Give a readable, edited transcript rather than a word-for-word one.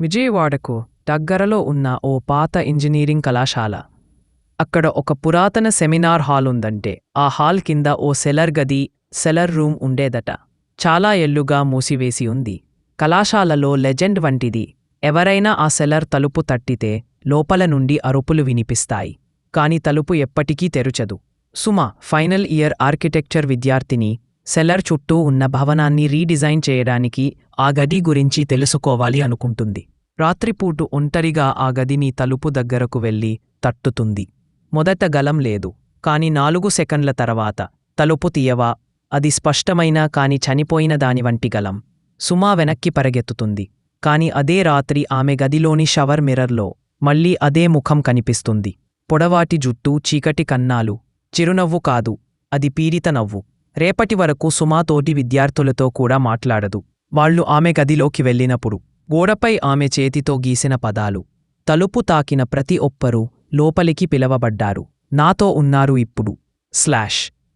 విజయవాడకు దగ్గరలో ఉన్న ఓ పాత ఇంజనీరింగ్ కళాశాల. అక్కడ ఒక పురాతన సెమినార్ హాల్ ఉందంటే ఆ హాల్ కింద ఓ సెలర్ గది, సెలర్ రూమ్ ఉండేదట. చాలా ఏళ్లుగా మూసివేసి ఉంది. కళాశాలలో లెజెండ్ వంటిది. ఎవరైనా ఆ సెలర్ తలుపు తట్టితే లోపల నుండి అరుపులు వినిపిస్తాయి. కాని తలుపు ఎప్పటికీ తెరుచదు. సుమ ఫైనల్ ఇయర్ ఆర్కిటెక్చర్ విద్యార్థిని. సెలర్ చుట్టూ ఉన్న భవనాన్ని రీడిజైన్ చేయడానికి ఆ గది గురించి తెలుసుకోవాలి అనుకుంటుంది. రాత్రిపూటు ఒంటరిగా ఆ గదిని తలుపు దగ్గరకు వెళ్ళి తట్టుతుంది. మొదట గలం లేదు. కాని 4 సెకండ్ల తర్వాత తలుపు తీయవా, అది స్పష్టమైన కాని చనిపోయిన దాని వంటి గలం. సుమా వెనక్కి పరిగెత్తుతుంది. కాని అదే రాత్రి ఆమె గదిలోని షవర్ మిర్రర్లో మళ్ళీ అదే ముఖం కనిపిస్తుంది. పొడవాటి జుట్టు, చీకటి కన్నాలు. చిరునవ్వు కాదు, అది పీడిత నవ్వు. రేపటి వరకు సుమా తోటి విద్యార్థులతో కూడా మాట్లాడదు. వాళ్లు ఆమె గదిలోకి వెళ్ళినప్పుడు గోడపై ఆమె చేతితో గీసిన పదాలు. తలుపు తాకిన ప్రతి ఒక్కరూ లోపలికి పిలవబడ్డారు. నాతో ఉన్నారు ఇప్పుడు. /